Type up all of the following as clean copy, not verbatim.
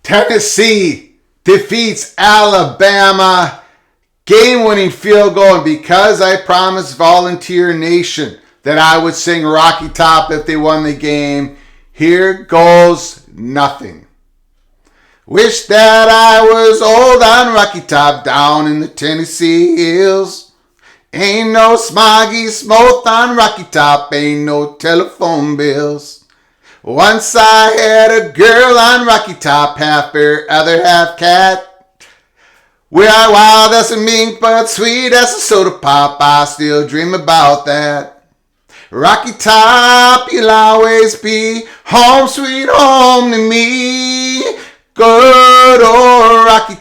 Tennessee defeats Alabama. Game-winning field goal. And because I promised Volunteer Nation that I would sing Rocky Top if they won the game, here goes nothing. Wish that I was old on Rocky Top down in the Tennessee hills. Ain't no smoggy smoke on Rocky Top, ain't no telephone bills. Once I had a girl on Rocky Top, half bear, other half cat. Well, wild as a mink, but sweet as a soda pop, I still dream about that. Rocky Top, you'll always be home, sweet home to me. Good old Rocky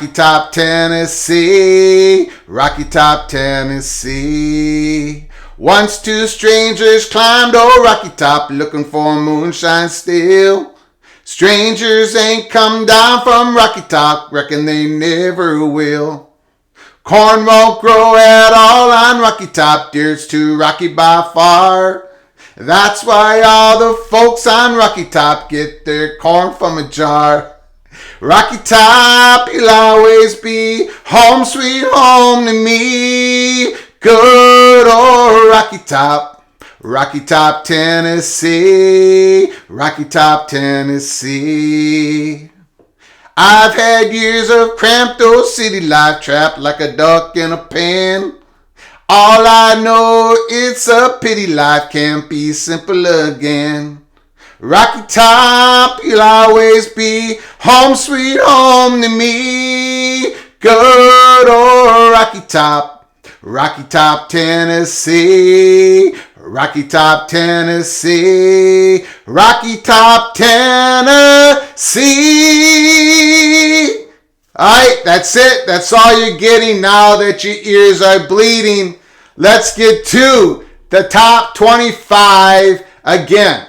Top, Tennessee, Rocky Top, Tennessee. Once two strangers climbed old Rocky Top looking for moonshine still. Strangers ain't come down from Rocky Top, reckon they never will. Corn won't grow at all on Rocky Top, dirt's too rocky by far. That's why all the folks on Rocky Top get their corn from a jar. Rocky Top, you'll always be home, sweet home to me. Good old Rocky Top, Tennessee, Rocky Top, Tennessee. I've had years of cramped old city life, trapped like a duck in a pen. All I know, it's a pity life can't be simple again. Rocky Top, you'll always be home, sweet home to me. Good old Rocky Top, Tennessee, Rocky Top, Tennessee, Rocky Top, Tennessee. Alright, that's it. That's all you're getting now that your ears are bleeding. Let's get to the top 25 again.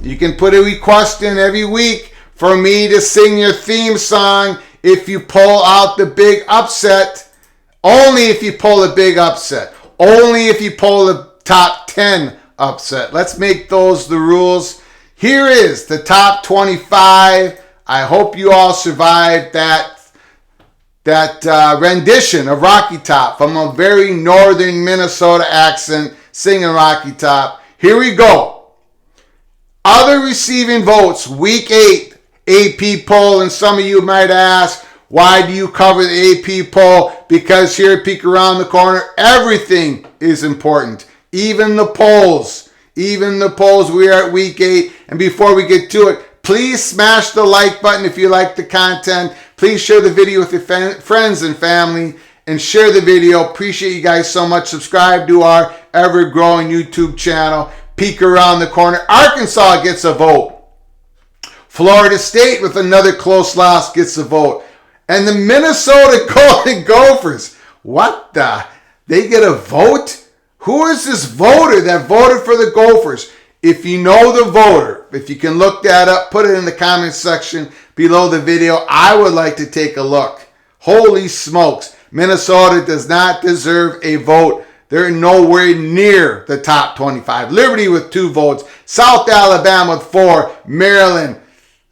You can put a request in every week for me to sing your theme song if you pull out the big upset. Only if you pull a big upset. Only if you pull the top 10 upset. Let's make those the rules. Here is the top 25. I hope you all survived that rendition of Rocky Top from a very northern Minnesota accent singing Rocky Top. Here we go. Other receiving votes, week 8 AP poll, and some of you might ask, why do you cover the AP poll? Because here at Peek Around the Corner, everything is important. Even the polls. We are at week 8. And before we get to it, please smash the like button if you like the content. Please share the video with your friends and family. And share the video. Appreciate you guys so much. Subscribe to our ever-growing YouTube channel. Peek Around the Corner. Arkansas gets a vote. Florida State with another close loss gets a vote. And the Minnesota Golden Gophers. What the? They get a vote? Who is this voter that voted for the Gophers? If you know the voter, if you can look that up, put it in the comment section below the video. I would like to take a look. Holy smokes. Minnesota does not deserve a vote. They're nowhere near the top 25. Liberty with 2 votes. South Alabama with 4. Maryland,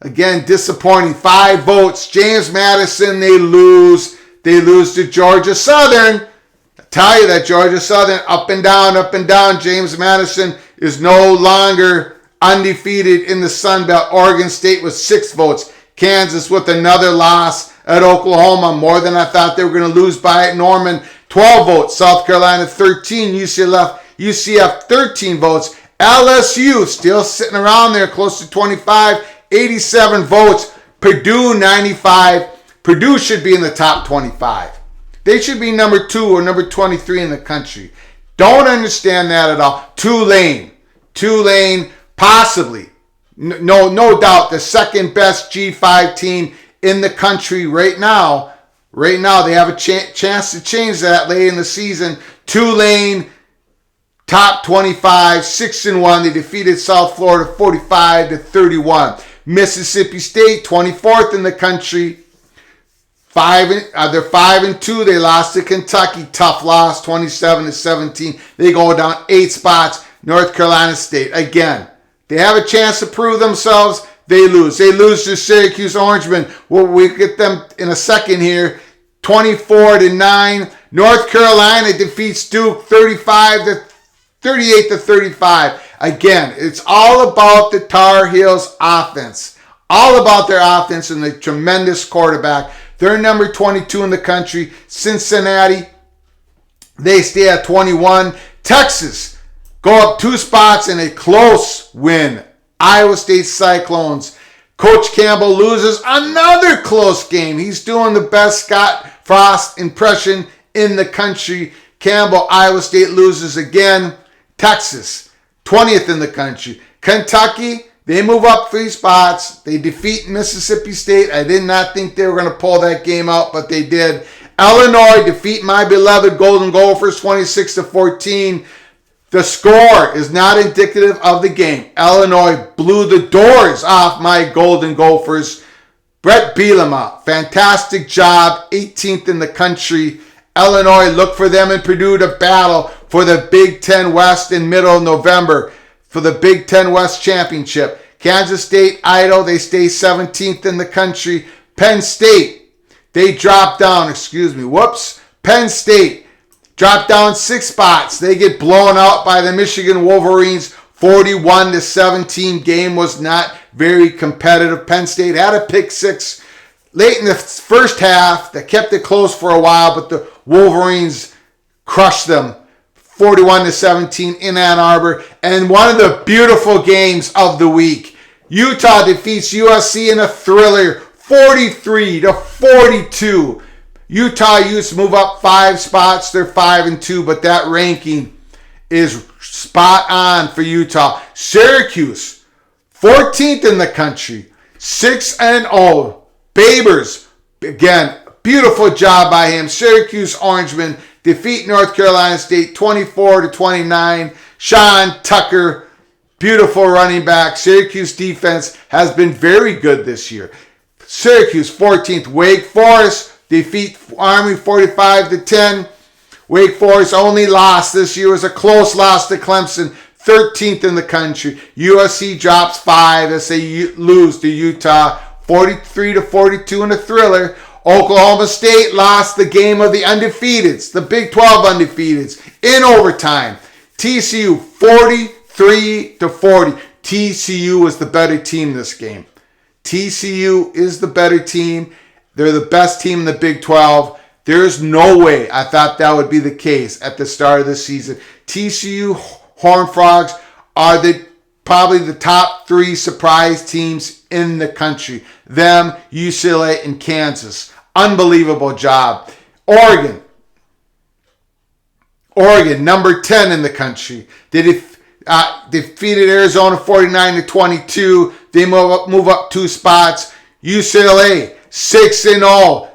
again, disappointing. 5 votes. James Madison, they lose. They lose to Georgia Southern. I tell you that Georgia Southern, up and down, up and down. James Madison is no longer undefeated in the Sun Belt. Oregon State with 6 votes. Kansas with another loss at Oklahoma. More than I thought they were going to lose by at Norman. 12 votes. South Carolina 13. UCF 13 votes. LSU still sitting around there close to 25. 87 votes. Purdue 95. Purdue should be in the top 25. They should be number 2 or number 23 in the country. Don't understand that at all. Tulane, possibly, no doubt, the second best G5 team in the country right now. Right now, they have a chance to change that late in the season. Tulane, top 25, 6-1. They defeated South Florida 45-31. Mississippi State, 24th in the country. They're 5-2. They lost to Kentucky. Tough loss, 27-17. They go down 8 spots. North Carolina State, again, they have a chance to prove themselves. they lose. They lose to Syracuse Orangemen. We get them in a second here. 24-9. North Carolina defeats Duke 38-35. Again, it's all about the Tar Heels offense. All about their offense and the tremendous quarterback. They're number 22 in the country. Cincinnati, they stay at 21. Texas go up 2 spots in a close win. Iowa State Cyclones. Coach Campbell loses another close game. He's doing the best Scott Frost impression in the country. Campbell, Iowa State loses again. Texas, 20th in the country. Kentucky, they move up 3 spots. They defeat Mississippi State. I did not think they were going to pull that game out, but they did. Illinois defeat my beloved Golden Gophers 26-14. The score is not indicative of the game. Illinois blew the doors off my Golden Gophers. Brett Bielema, fantastic job, 18th in the country. Illinois, look for them in Purdue to battle for the Big Ten West in middle of November for the Big Ten West Championship. Kansas State, Idaho, they stay 17th in the country. Penn State, they drop down, Penn State drop down 6 spots. They get blown out by the Michigan Wolverines. 41-17. Game was not very competitive. Penn State had a pick 6 late in the first half that kept it close for a while, but the Wolverines crushed them 41-17 in Ann Arbor. And one of the beautiful games of the week, Utah defeats USC in a thriller 43-42. Utah Utes move up 5 spots. They're 5-2, but that ranking is spot on for Utah. Syracuse, 14th in the country, 6-0. Babers, again, beautiful job by him. Syracuse Orangemen defeat North Carolina State 24-29. Sean Tucker, beautiful running back. Syracuse defense has been very good this year. Syracuse 14th. Wake Forest defeat Army 45-10. Wake Forest only loss this year was a close loss to Clemson, 13th in the country. USC drops 5 as they lose to Utah, 43-42 in a thriller. Oklahoma State lost the game of the undefeateds, the Big 12 undefeateds, in overtime. TCU 43-40. TCU was the better team this game. TCU is the better team. They're the best team in the Big 12. There's no way I thought that would be the case at the start of the season. TCU Horned Frogs are probably the top 3 surprise teams in the country. Them, UCLA, and Kansas. Unbelievable job. Oregon, number 10 in the country. They defeated Arizona 49-22. They move up 2 spots. UCLA 6-0.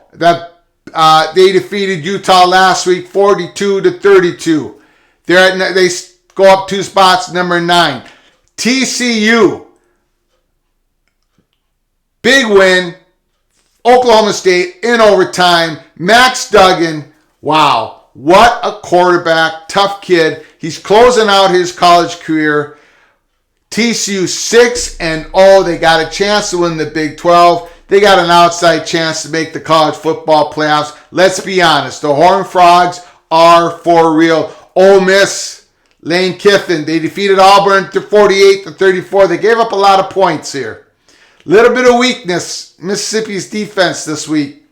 They defeated Utah last week 42-32. They go up 2 spots, number 9. TCU, big win. Oklahoma State in overtime. Max Duggan, wow, what a quarterback, tough kid. He's closing out his college career. TCU 6-0. They got a chance to win the Big 12. They got an outside chance to make the college football playoffs. Let's be honest. The Horned Frogs are for real. Ole Miss, Lane Kiffin, they defeated Auburn 48-34. They gave up a lot of points here. Little bit of weakness, Mississippi's defense this week.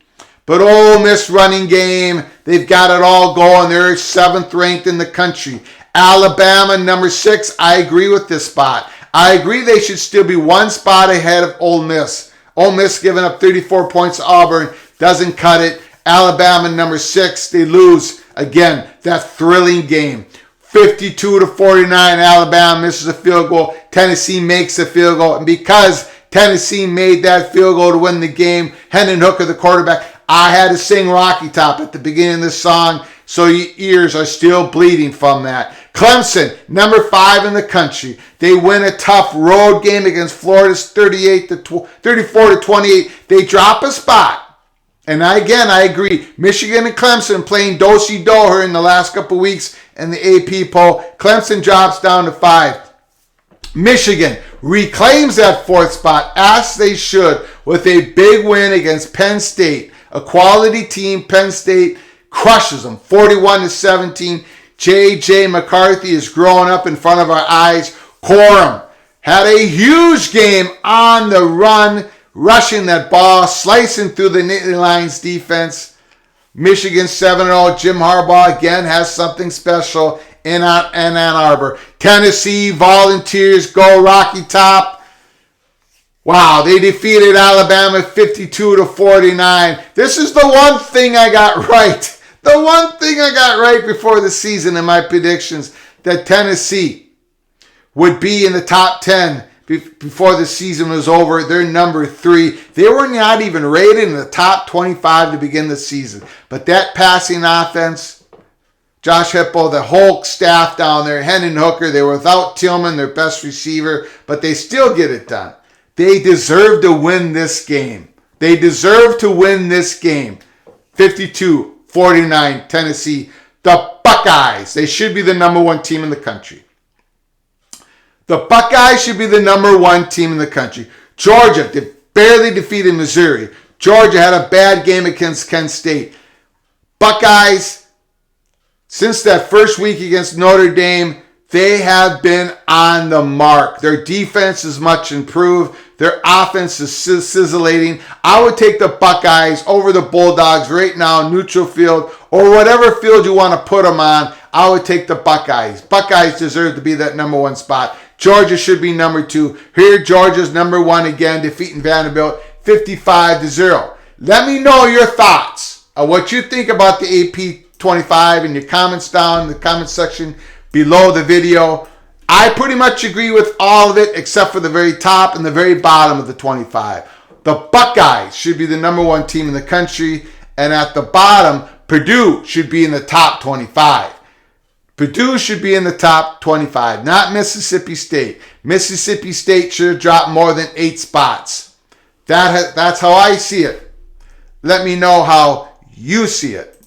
But Ole Miss running game, they've got it all going. They're 7th ranked in the country. Alabama, number 6. I agree with this spot. I agree they should still be 1 spot ahead of Ole Miss. Ole Miss giving up 34 points to Auburn. Doesn't cut it. Alabama, number 6. They lose. Again, that thrilling game. 52-49. Alabama misses a field goal. Tennessee makes a field goal. And because Tennessee made that field goal to win the game, Hendon Hooker, the quarterback, I had to sing Rocky Top at the beginning of this song, so your ears are still bleeding from that. Clemson, number 5 in the country. They win a tough road game against Florida's 34-28. They drop a spot. And I agree. Michigan and Clemson playing do-si-do here in the last couple weeks in the AP poll. Clemson drops down to 5. Michigan reclaims that fourth spot, as they should, with a big win against Penn State. A quality team. Penn State crushes them 41-17. J.J. McCarthy is growing up in front of our eyes. Corum had a huge game on the run, rushing that ball, slicing through the Nittany Lions defense. Michigan 7-0. Jim Harbaugh again has something special in Ann Arbor. Tennessee Volunteers go Rocky Top. Wow, they defeated Alabama 52-49. This is the one thing I got right. The one thing I got right before the season in my predictions, that Tennessee would be in the top 10 before the season was over. They're number 3. They were not even rated in the top 25 to begin the season. But that passing offense, Josh Heupel, the whole staff down there, Hendon Hooker, they were without Tillman, their best receiver, but they still get it done. They deserve to win this game. They deserve to win this game. 52-49, Tennessee. The Buckeyes, they should be the number 1 team in the country. The Buckeyes should be the number 1 team in the country. Georgia, they barely defeated Missouri. Georgia had a bad game against Kent State. Buckeyes, since that first week against Notre Dame, they have been on the mark. Their defense is much improved. Their offense is sizzling. I would take the Buckeyes over the Bulldogs right now, neutral field, or whatever field you want to put them on. I would take the Buckeyes. Buckeyes deserve to be that number 1 spot. Georgia should be number 2. Here, Georgia's number 1 again, defeating Vanderbilt 55-0. Let me know your thoughts of what you think about the AP 25 in your comments down in the comment section below the video. I pretty much agree with all of it except for the very top and the very bottom of the 25. The Buckeyes should be the number 1 team in the country, and at the bottom, Purdue should be in the top 25. Purdue should be in the top 25, not Mississippi State. Mississippi State should have dropped more than 8 spots. That's how I see it. Let me know how you see it.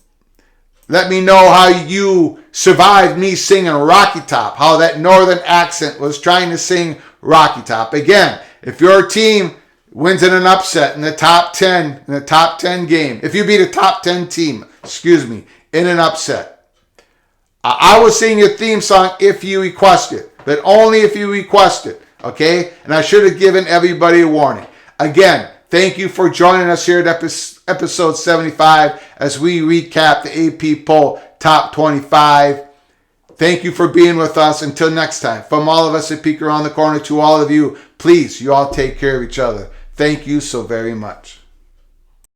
Let me know how you survived me singing Rocky Top, how that northern accent was trying to sing Rocky Top. Again, if your team wins in an upset in the top 10, in the top 10 game, if you beat a top 10 team, in an upset, I will sing your theme song if you request it, but only if you request it, okay? And I should have given everybody a warning. Again, thank you for joining us here at episode 75 as we recap the AP Poll Top 25. Thank you for being with us. Until next time, from all of us at Peek Around the Corner to all of you, please, you all take care of each other. Thank you so very much.